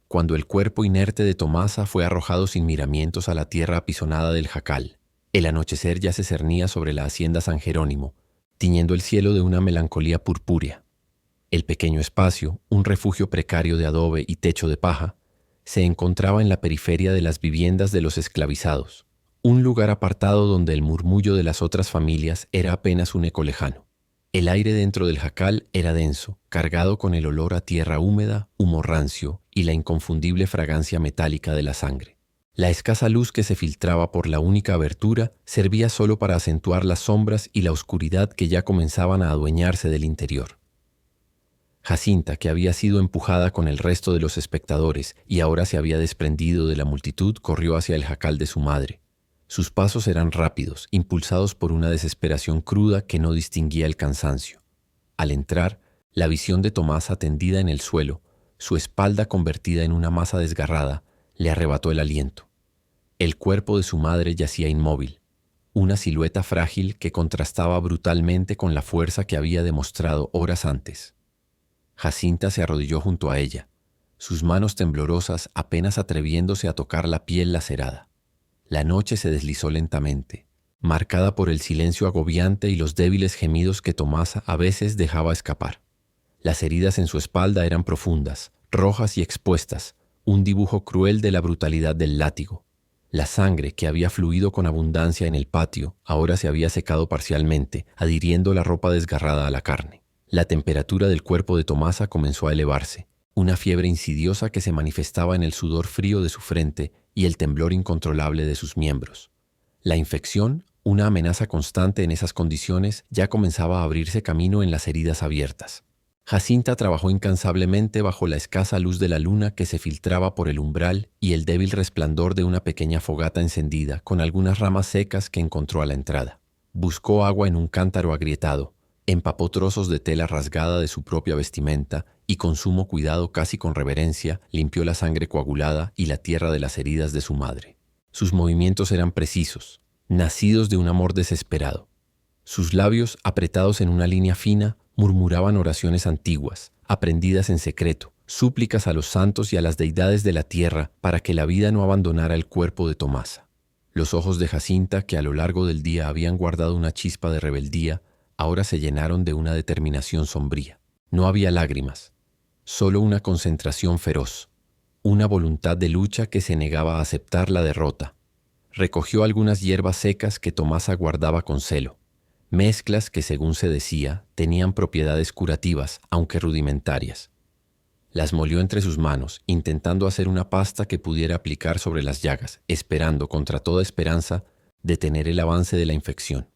Cuando el cuerpo inerte de Tomasa fue arrojado sin miramientos a la tierra apisonada del jacal, el anochecer ya se cernía sobre la hacienda San Jerónimo, tiñendo el cielo de una melancolía purpúrea. El pequeño espacio, un refugio precario de adobe y techo de paja, se encontraba en la periferia de las viviendas de los esclavizados, un lugar apartado donde el murmullo de las otras familias era apenas un eco lejano. El aire dentro del jacal era denso, cargado con el olor a tierra húmeda, humo rancio y la inconfundible fragancia metálica de la sangre. La escasa luz que se filtraba por la única abertura servía solo para acentuar las sombras y la oscuridad que ya comenzaban a adueñarse del interior. Jacinta, que había sido empujada con el resto de los espectadores y ahora se había desprendido de la multitud, corrió hacia el jacal de su madre. Sus pasos eran rápidos, impulsados por una desesperación cruda que no distinguía el cansancio. Al entrar, la visión de Tomasa tendida en el suelo, su espalda convertida en una masa desgarrada, le arrebató el aliento. El cuerpo de su madre yacía inmóvil, una silueta frágil que contrastaba brutalmente con la fuerza que había demostrado horas antes. Jacinta se arrodilló junto a ella, sus manos temblorosas apenas atreviéndose a tocar la piel lacerada. La noche se deslizó lentamente, marcada por el silencio agobiante y los débiles gemidos que Tomasa a veces dejaba escapar. Las heridas en su espalda eran profundas, rojas y expuestas, un dibujo cruel de la brutalidad del látigo. La sangre que había fluido con abundancia en el patio ahora se había secado parcialmente, adhiriendo la ropa desgarrada a la carne. La temperatura del cuerpo de Tomasa comenzó a elevarse, una fiebre insidiosa que se manifestaba en el sudor frío de su frente y el temblor incontrolable de sus miembros. La infección, una amenaza constante en esas condiciones, ya comenzaba a abrirse camino en las heridas abiertas. Jacinta trabajó incansablemente bajo la escasa luz de la luna que se filtraba por el umbral y el débil resplandor de una pequeña fogata encendida con algunas ramas secas que encontró a la entrada. Buscó agua en un cántaro agrietado, empapó trozos de tela rasgada de su propia vestimenta y con sumo cuidado, casi con reverencia, limpió la sangre coagulada y la tierra de las heridas de su madre. Sus movimientos eran precisos, nacidos de un amor desesperado. Sus labios, apretados en una línea fina, murmuraban oraciones antiguas, aprendidas en secreto, súplicas a los santos y a las deidades de la tierra para que la vida no abandonara el cuerpo de Tomasa. Los ojos de Jacinta, que a lo largo del día habían guardado una chispa de rebeldía, ahora se llenaron de una determinación sombría. No había lágrimas, solo una concentración feroz, una voluntad de lucha que se negaba a aceptar la derrota. Recogió algunas hierbas secas que Tomasa guardaba con celo, mezclas que, según se decía, tenían propiedades curativas, aunque rudimentarias. Las molió entre sus manos, intentando hacer una pasta que pudiera aplicar sobre las llagas, esperando, contra toda esperanza, detener el avance de la infección.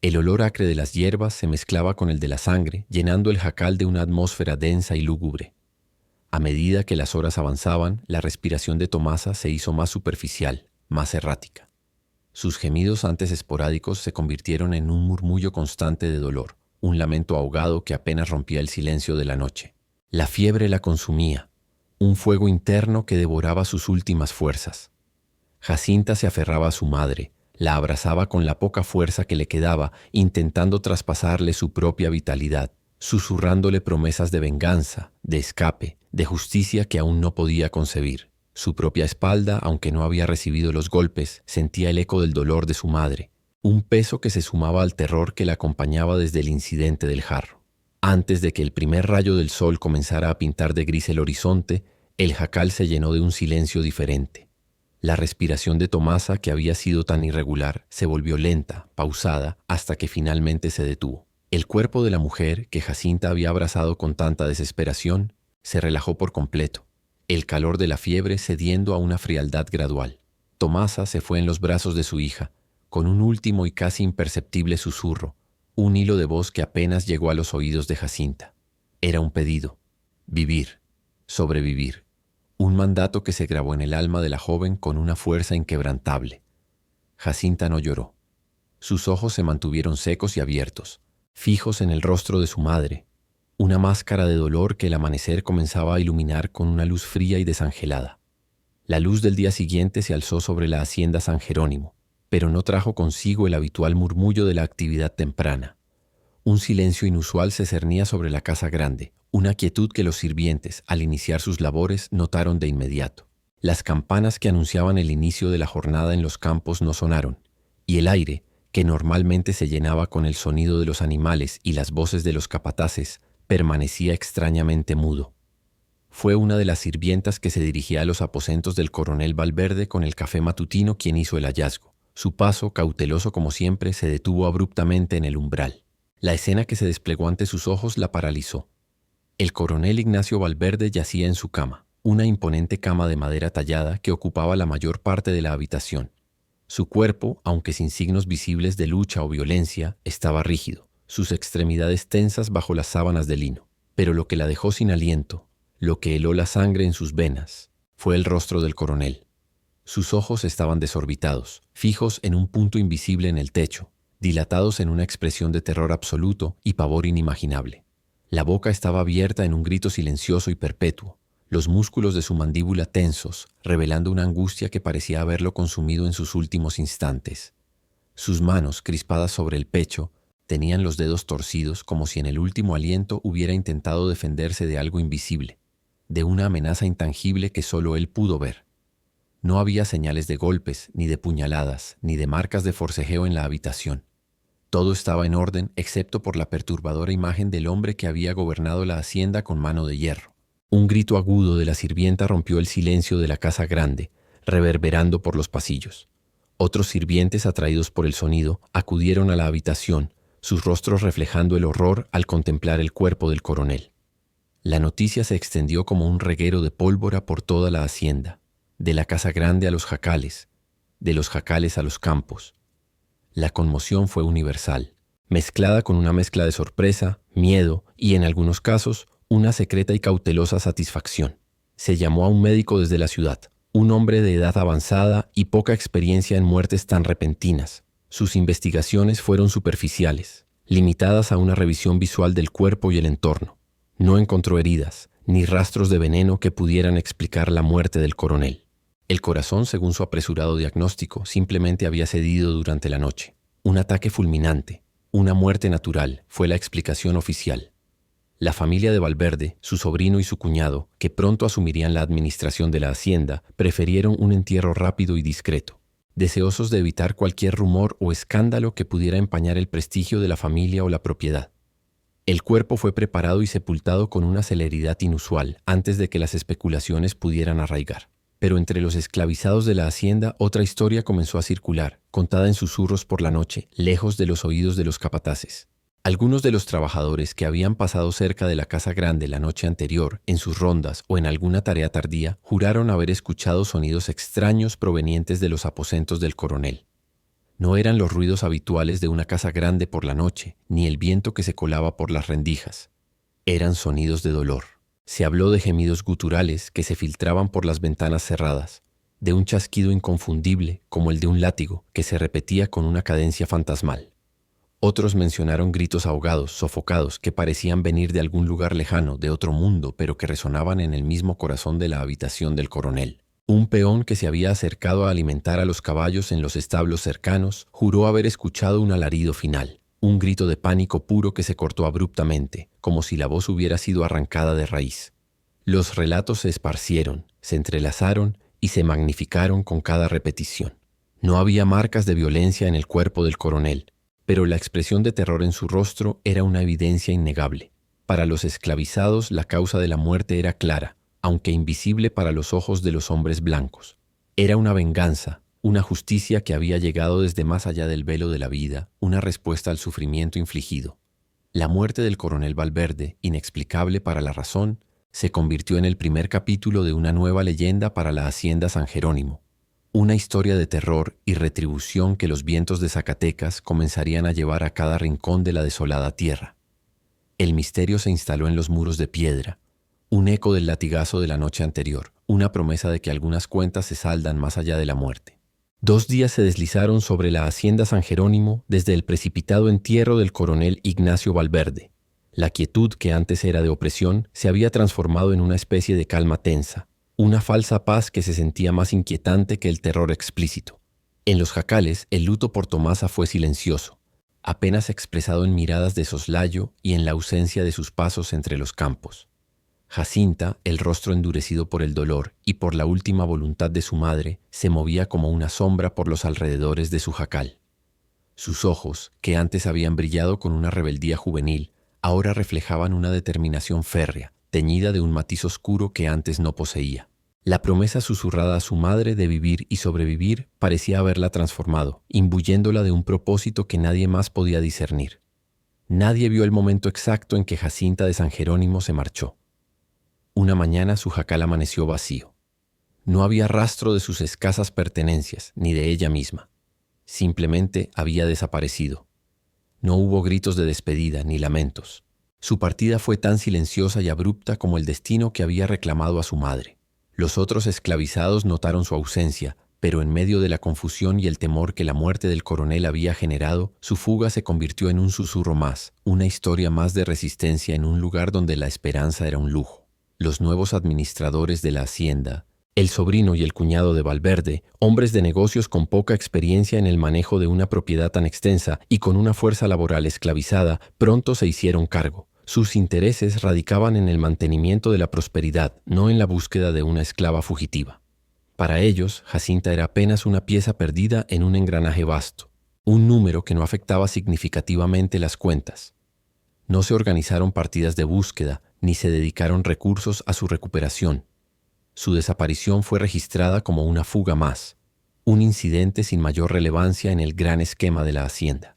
El olor acre de las hierbas se mezclaba con el de la sangre, llenando el jacal de una atmósfera densa y lúgubre. A medida que las horas avanzaban, la respiración de Tomasa se hizo más superficial, más errática. Sus gemidos antes esporádicos se convirtieron en un murmullo constante de dolor, un lamento ahogado que apenas rompía el silencio de la noche. La fiebre la consumía, un fuego interno que devoraba sus últimas fuerzas. Jacinta se aferraba a su madre, la abrazaba con la poca fuerza que le quedaba, intentando traspasarle su propia vitalidad, susurrándole promesas de venganza, de escape, de justicia que aún no podía concebir. Su propia espalda, aunque no había recibido los golpes, sentía el eco del dolor de su madre, un peso que se sumaba al terror que la acompañaba desde el incidente del jarro. Antes de que el primer rayo del sol comenzara a pintar de gris el horizonte, el jacal se llenó de un silencio diferente. La respiración de Tomasa, que había sido tan irregular, se volvió lenta, pausada, hasta que finalmente se detuvo. El cuerpo de la mujer, que Jacinta había abrazado con tanta desesperación, se relajó por completo, el calor de la fiebre cediendo a una frialdad gradual. Tomasa se fue en los brazos de su hija, con un último y casi imperceptible susurro, un hilo de voz que apenas llegó a los oídos de Jacinta. Era un pedido: vivir, sobrevivir. Un mandato que se grabó en el alma de la joven con una fuerza inquebrantable. Jacinta no lloró. Sus ojos se mantuvieron secos y abiertos, fijos en el rostro de su madre, una máscara de dolor que el amanecer comenzaba a iluminar con una luz fría y desangelada. La luz del día siguiente se alzó sobre la hacienda San Jerónimo, pero no trajo consigo el habitual murmullo de la actividad temprana. Un silencio inusual se cernía sobre la casa grande, una quietud que los sirvientes, al iniciar sus labores, notaron de inmediato. Las campanas que anunciaban el inicio de la jornada en los campos no sonaron, y el aire, que normalmente se llenaba con el sonido de los animales y las voces de los capataces, permanecía extrañamente mudo. Fue una de las sirvientas que se dirigía a los aposentos del coronel Valverde con el café matutino quien hizo el hallazgo. Su paso, cauteloso como siempre, se detuvo abruptamente en el umbral. La escena que se desplegó ante sus ojos la paralizó. El coronel Ignacio Valverde yacía en su cama, una imponente cama de madera tallada que ocupaba la mayor parte de la habitación. Su cuerpo, aunque sin signos visibles de lucha o violencia, estaba rígido, sus extremidades tensas bajo las sábanas de lino. Pero lo que la dejó sin aliento, lo que heló la sangre en sus venas, fue el rostro del coronel. Sus ojos estaban desorbitados, fijos en un punto invisible en el techo, dilatados en una expresión de terror absoluto y pavor inimaginable. La boca estaba abierta en un grito silencioso y perpetuo, los músculos de su mandíbula tensos, revelando una angustia que parecía haberlo consumido en sus últimos instantes. Sus manos, crispadas sobre el pecho, tenían los dedos torcidos como si en el último aliento hubiera intentado defenderse de algo invisible, de una amenaza intangible que solo él pudo ver. No había señales de golpes, ni de puñaladas, ni de marcas de forcejeo en la habitación. Todo estaba en orden excepto por la perturbadora imagen del hombre que había gobernado la hacienda con mano de hierro. Un grito agudo de la sirvienta rompió el silencio de la casa grande, reverberando por los pasillos. Otros sirvientes, atraídos por el sonido, acudieron a la habitación, sus rostros reflejando el horror al contemplar el cuerpo del coronel. La noticia se extendió como un reguero de pólvora por toda la hacienda, de la casa grande a los jacales, de los jacales a los campos. La conmoción fue universal, mezclada con una mezcla de sorpresa, miedo y, en algunos casos, una secreta y cautelosa satisfacción. Se llamó a un médico desde la ciudad, un hombre de edad avanzada y poca experiencia en muertes tan repentinas. Sus investigaciones fueron superficiales, limitadas a una revisión visual del cuerpo y el entorno. No encontró heridas, ni rastros de veneno que pudieran explicar la muerte del coronel. El corazón, según su apresurado diagnóstico, simplemente había cedido durante la noche. Un ataque fulminante, una muerte natural, fue la explicación oficial. La familia de Valverde, su sobrino y su cuñado, que pronto asumirían la administración de la hacienda, prefirieron un entierro rápido y discreto, deseosos de evitar cualquier rumor o escándalo que pudiera empañar el prestigio de la familia o la propiedad. El cuerpo fue preparado y sepultado con una celeridad inusual antes de que las especulaciones pudieran arraigar. Pero entre los esclavizados de la hacienda otra historia comenzó a circular, contada en susurros por la noche, lejos de los oídos de los capataces. Algunos de los trabajadores que habían pasado cerca de la casa grande la noche anterior, en sus rondas o en alguna tarea tardía, juraron haber escuchado sonidos extraños provenientes de los aposentos del coronel. No eran los ruidos habituales de una casa grande por la noche, ni el viento que se colaba por las rendijas. Eran sonidos de dolor. Se habló de gemidos guturales que se filtraban por las ventanas cerradas, de un chasquido inconfundible como el de un látigo que se repetía con una cadencia fantasmal. Otros mencionaron gritos ahogados, sofocados, que parecían venir de algún lugar lejano, de otro mundo, pero que resonaban en el mismo corazón de la habitación del coronel. Un peón que se había acercado a alimentar a los caballos en los establos cercanos juró haber escuchado un alarido final, un grito de pánico puro que se cortó abruptamente, como si la voz hubiera sido arrancada de raíz. Los relatos se esparcieron, se entrelazaron y se magnificaron con cada repetición. No había marcas de violencia en el cuerpo del coronel, pero la expresión de terror en su rostro era una evidencia innegable. Para los esclavizados la causa de la muerte era clara, aunque invisible para los ojos de los hombres blancos. Era una venganza, una justicia que había llegado desde más allá del velo de la vida, una respuesta al sufrimiento infligido. La muerte del coronel Valverde, inexplicable para la razón, se convirtió en el primer capítulo de una nueva leyenda para la hacienda San Jerónimo. Una historia de terror y retribución que los vientos de Zacatecas comenzarían a llevar a cada rincón de la desolada tierra. El misterio se instaló en los muros de piedra, un eco del latigazo de la noche anterior, una promesa de que algunas cuentas se saldan más allá de la muerte. 2 días se deslizaron sobre la hacienda San Jerónimo desde el precipitado entierro del coronel Ignacio Valverde. La quietud que antes era de opresión se había transformado en una especie de calma tensa, una falsa paz que se sentía más inquietante que el terror explícito. En los jacales, el luto por Tomasa fue silencioso, apenas expresado en miradas de soslayo y en la ausencia de sus pasos entre los campos. Jacinta, el rostro endurecido por el dolor y por la última voluntad de su madre, se movía como una sombra por los alrededores de su jacal. Sus ojos, que antes habían brillado con una rebeldía juvenil, ahora reflejaban una determinación férrea, teñida de un matiz oscuro que antes no poseía. La promesa susurrada a su madre de vivir y sobrevivir parecía haberla transformado, imbuyéndola de un propósito que nadie más podía discernir. Nadie vio el momento exacto en que Jacinta de San Jerónimo se marchó. Una mañana su jacal amaneció vacío. No había rastro de sus escasas pertenencias, ni de ella misma. Simplemente había desaparecido. No hubo gritos de despedida ni lamentos. Su partida fue tan silenciosa y abrupta como el destino que había reclamado a su madre. Los otros esclavizados notaron su ausencia, pero en medio de la confusión y el temor que la muerte del coronel había generado, su fuga se convirtió en un susurro más, una historia más de resistencia en un lugar donde la esperanza era un lujo. Los nuevos administradores de la hacienda, el sobrino y el cuñado de Valverde, hombres de negocios con poca experiencia en el manejo de una propiedad tan extensa y con una fuerza laboral esclavizada, pronto se hicieron cargo. Sus intereses radicaban en el mantenimiento de la prosperidad, no en la búsqueda de una esclava fugitiva. Para ellos, Jacinta era apenas una pieza perdida en un engranaje vasto, un número que no afectaba significativamente las cuentas. No se organizaron partidas de búsqueda, ni se dedicaron recursos a su recuperación. Su desaparición fue registrada como una fuga más, un incidente sin mayor relevancia en el gran esquema de la hacienda.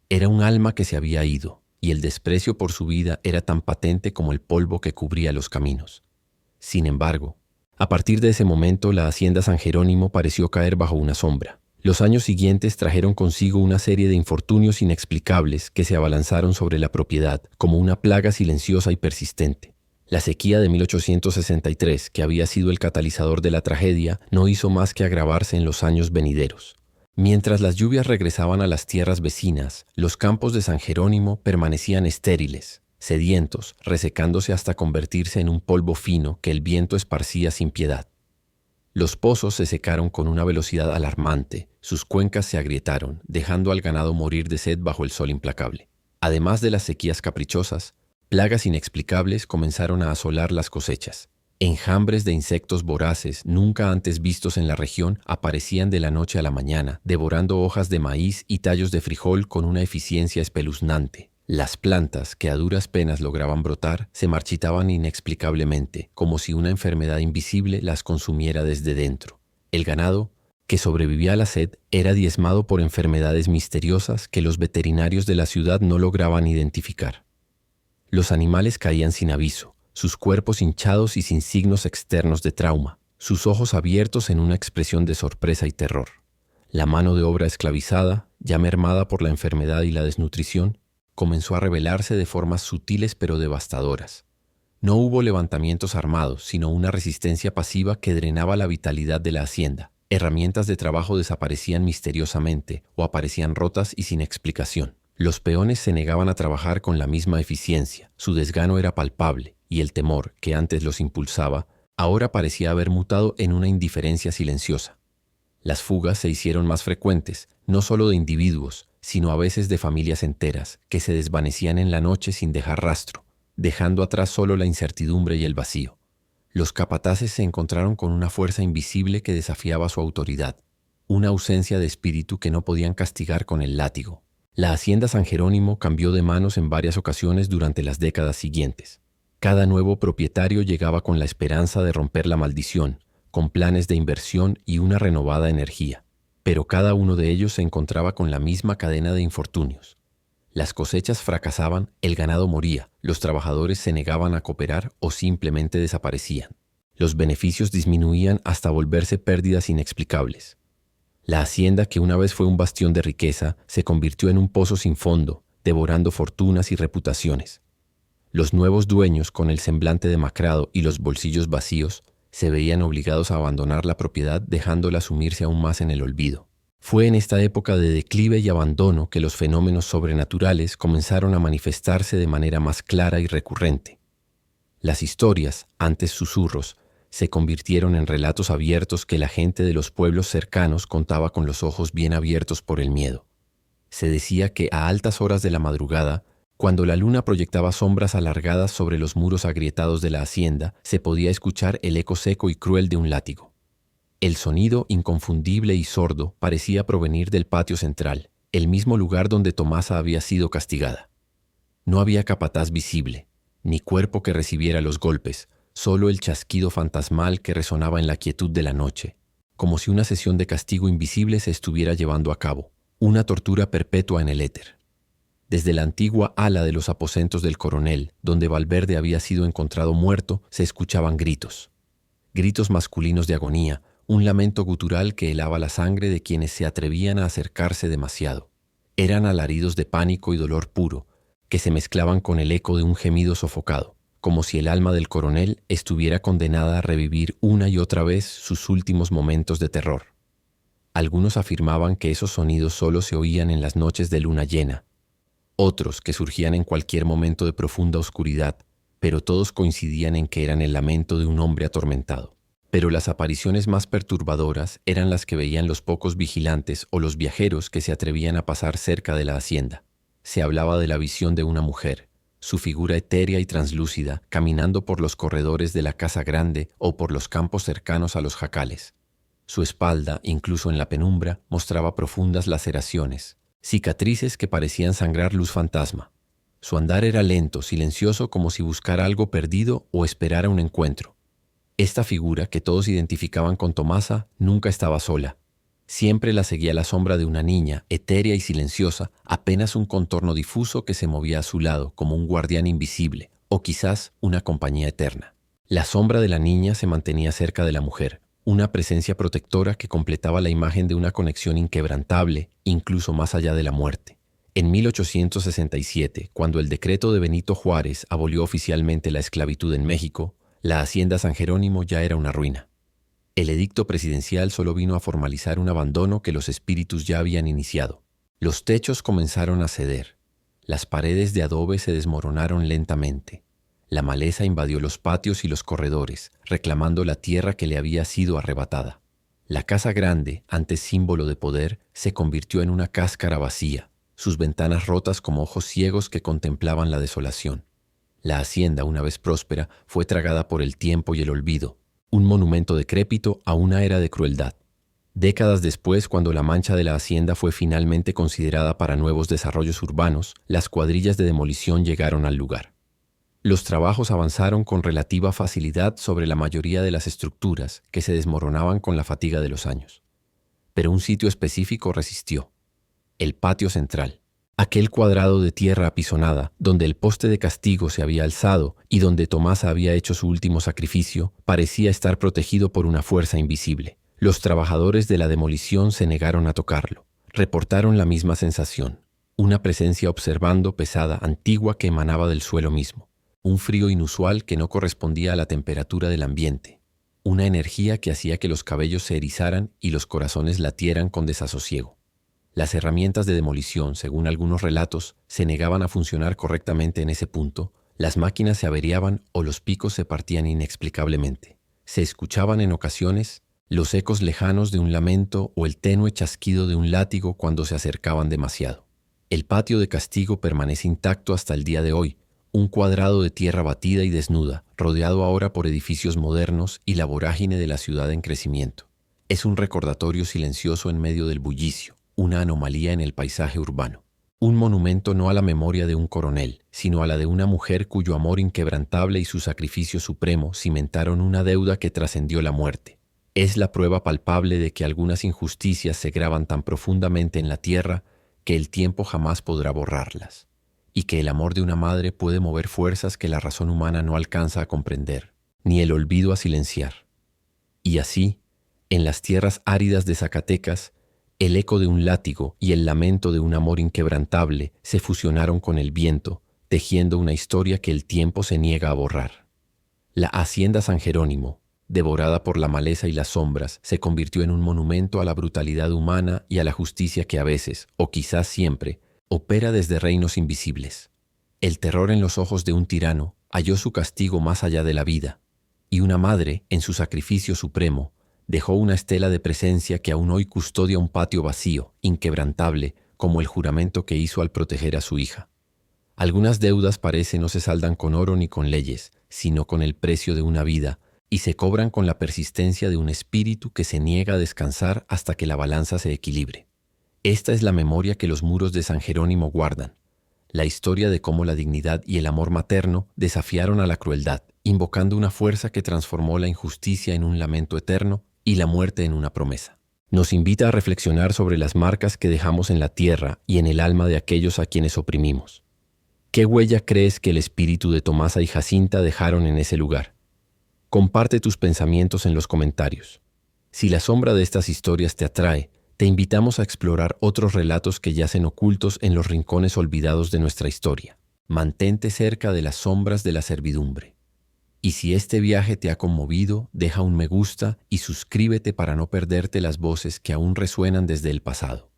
Era un alma que se había ido, y el desprecio por su vida era tan patente como el polvo que cubría los caminos. Sin embargo, a partir de ese momento la hacienda San Jerónimo pareció caer bajo una sombra. Los años siguientes trajeron consigo una serie de infortunios inexplicables que se abalanzaron sobre la propiedad como una plaga silenciosa y persistente. La sequía de 1863, que había sido el catalizador de la tragedia, no hizo más que agravarse en los años venideros. Mientras las lluvias regresaban a las tierras vecinas, los campos de San Jerónimo permanecían estériles, sedientos, resecándose hasta convertirse en un polvo fino que el viento esparcía sin piedad. Los pozos se secaron con una velocidad alarmante, sus cuencas se agrietaron, dejando al ganado morir de sed bajo el sol implacable. Además de las sequías caprichosas, plagas inexplicables comenzaron a asolar las cosechas. Enjambres de insectos voraces, nunca antes vistos en la región, aparecían de la noche a la mañana, devorando hojas de maíz y tallos de frijol con una eficiencia espeluznante. Las plantas, que a duras penas lograban brotar, se marchitaban inexplicablemente, como si una enfermedad invisible las consumiera desde dentro. El ganado, que sobrevivía a la sed, era diezmado por enfermedades misteriosas que los veterinarios de la ciudad no lograban identificar. Los animales caían sin aviso, sus cuerpos hinchados y sin signos externos de trauma, sus ojos abiertos en una expresión de sorpresa y terror. La mano de obra esclavizada, ya mermada por la enfermedad y la desnutrición, comenzó a rebelarse de formas sutiles pero devastadoras. No hubo levantamientos armados, sino una resistencia pasiva que drenaba la vitalidad de la hacienda. Herramientas de trabajo desaparecían misteriosamente o aparecían rotas y sin explicación. Los peones se negaban a trabajar con la misma eficiencia, su desgano era palpable, y el temor, que antes los impulsaba, ahora parecía haber mutado en una indiferencia silenciosa. Las fugas se hicieron más frecuentes, no solo de individuos, sino a veces de familias enteras, que se desvanecían en la noche sin dejar rastro, dejando atrás solo la incertidumbre y el vacío. Los capataces se encontraron con una fuerza invisible que desafiaba su autoridad, una ausencia de espíritu que no podían castigar con el látigo. La hacienda San Jerónimo cambió de manos en varias ocasiones durante las décadas siguientes. Cada nuevo propietario llegaba con la esperanza de romper la maldición, con planes de inversión y una renovada energía. Pero cada uno de ellos se encontraba con la misma cadena de infortunios. Las cosechas fracasaban, el ganado moría, los trabajadores se negaban a cooperar o simplemente desaparecían. Los beneficios disminuían hasta volverse pérdidas inexplicables. La hacienda, que una vez fue un bastión de riqueza, se convirtió en un pozo sin fondo, devorando fortunas y reputaciones. Los nuevos dueños, con el semblante demacrado y los bolsillos vacíos, se veían obligados a abandonar la propiedad dejándola sumirse aún más en el olvido. Fue en esta época de declive y abandono que los fenómenos sobrenaturales comenzaron a manifestarse de manera más clara y recurrente. Las historias, antes susurros, se convirtieron en relatos abiertos que la gente de los pueblos cercanos contaba con los ojos bien abiertos por el miedo. Se decía que a altas horas de la madrugada, cuando la luna proyectaba sombras alargadas sobre los muros agrietados de la hacienda, se podía escuchar el eco seco y cruel de un látigo. El sonido, inconfundible y sordo, parecía provenir del patio central, el mismo lugar donde Tomasa había sido castigada. No había capataz visible, ni cuerpo que recibiera los golpes, solo el chasquido fantasmal que resonaba en la quietud de la noche, como si una sesión de castigo invisible se estuviera llevando a cabo, una tortura perpetua en el éter. Desde la antigua ala de los aposentos del coronel, donde Valverde había sido encontrado muerto, se escuchaban gritos. Gritos masculinos de agonía, un lamento gutural que helaba la sangre de quienes se atrevían a acercarse demasiado. Eran alaridos de pánico y dolor puro, que se mezclaban con el eco de un gemido sofocado, como si el alma del coronel estuviera condenada a revivir una y otra vez sus últimos momentos de terror. Algunos afirmaban que esos sonidos solo se oían en las noches de luna llena, otros que surgían en cualquier momento de profunda oscuridad, pero todos coincidían en que eran el lamento de un hombre atormentado. Pero las apariciones más perturbadoras eran las que veían los pocos vigilantes o los viajeros que se atrevían a pasar cerca de la hacienda. Se hablaba de la visión de una mujer, su figura etérea y translúcida, caminando por los corredores de la casa grande o por los campos cercanos a los jacales. Su espalda, incluso en la penumbra, mostraba profundas laceraciones, cicatrices que parecían sangrar luz fantasma. Su andar era lento, silencioso, como si buscara algo perdido o esperara un encuentro. Esta figura, que todos identificaban con Tomasa, nunca estaba sola. Siempre la seguía la sombra de una niña, etérea y silenciosa, apenas un contorno difuso que se movía a su lado, como un guardián invisible, o quizás una compañía eterna. La sombra de la niña se mantenía cerca de la mujer, una presencia protectora que completaba la imagen de una conexión inquebrantable, incluso más allá de la muerte. En 1867, cuando el decreto de Benito Juárez abolió oficialmente la esclavitud en México, la hacienda San Jerónimo ya era una ruina. El edicto presidencial solo vino a formalizar un abandono que los espíritus ya habían iniciado. Los techos comenzaron a ceder. Las paredes de adobe se desmoronaron lentamente. La maleza invadió los patios y los corredores, reclamando la tierra que le había sido arrebatada. La casa grande, antes símbolo de poder, se convirtió en una cáscara vacía, sus ventanas rotas como ojos ciegos que contemplaban la desolación. La hacienda, una vez próspera, fue tragada por el tiempo y el olvido, un monumento decrépito a una era de crueldad. Décadas después, cuando la mancha de la hacienda fue finalmente considerada para nuevos desarrollos urbanos, las cuadrillas de demolición llegaron al lugar. Los trabajos avanzaron con relativa facilidad sobre la mayoría de las estructuras que se desmoronaban con la fatiga de los años. Pero un sitio específico resistió: el patio central. Aquel cuadrado de tierra apisonada, donde el poste de castigo se había alzado y donde Tomasa había hecho su último sacrificio, parecía estar protegido por una fuerza invisible. Los trabajadores de la demolición se negaron a tocarlo. Reportaron la misma sensación: una presencia observando, pesada, antigua, que emanaba del suelo mismo. Un frío inusual que no correspondía a la temperatura del ambiente. Una energía que hacía que los cabellos se erizaran y los corazones latieran con desasosiego. Las herramientas de demolición, según algunos relatos, se negaban a funcionar correctamente en ese punto, las máquinas se averiaban o los picos se partían inexplicablemente. Se escuchaban en ocasiones los ecos lejanos de un lamento o el tenue chasquido de un látigo cuando se acercaban demasiado. El patio de castigo permanece intacto hasta el día de hoy, un cuadrado de tierra batida y desnuda, rodeado ahora por edificios modernos y la vorágine de la ciudad en crecimiento. Es un recordatorio silencioso en medio del bullicio, una anomalía en el paisaje urbano. Un monumento no a la memoria de un coronel, sino a la de una mujer cuyo amor inquebrantable y su sacrificio supremo cimentaron una deuda que trascendió la muerte. Es la prueba palpable de que algunas injusticias se graban tan profundamente en la tierra que el tiempo jamás podrá borrarlas, y que el amor de una madre puede mover fuerzas que la razón humana no alcanza a comprender, ni el olvido a silenciar. Y así, en las tierras áridas de Zacatecas, el eco de un látigo y el lamento de un amor inquebrantable se fusionaron con el viento, tejiendo una historia que el tiempo se niega a borrar. La hacienda San Jerónimo, devorada por la maleza y las sombras, se convirtió en un monumento a la brutalidad humana y a la justicia que a veces, o quizás siempre, opera desde reinos invisibles. El terror en los ojos de un tirano halló su castigo más allá de la vida, y una madre, en su sacrificio supremo, dejó una estela de presencia que aún hoy custodia un patio vacío, inquebrantable, como el juramento que hizo al proteger a su hija. Algunas deudas parece no se saldan con oro ni con leyes, sino con el precio de una vida, y se cobran con la persistencia de un espíritu que se niega a descansar hasta que la balanza se equilibre. Esta es la memoria que los muros de San Jerónimo guardan, la historia de cómo la dignidad y el amor materno desafiaron a la crueldad, invocando una fuerza que transformó la injusticia en un lamento eterno y la muerte en una promesa. Nos invita a reflexionar sobre las marcas que dejamos en la tierra y en el alma de aquellos a quienes oprimimos. ¿Qué huella crees que el espíritu de Tomasa y Jacinta dejaron en ese lugar? Comparte tus pensamientos en los comentarios. Si la sombra de estas historias te atrae, te invitamos a explorar otros relatos que yacen ocultos en los rincones olvidados de nuestra historia. Mantente cerca de las sombras de la servidumbre. Y si este viaje te ha conmovido, deja un me gusta y suscríbete para no perderte las voces que aún resuenan desde el pasado.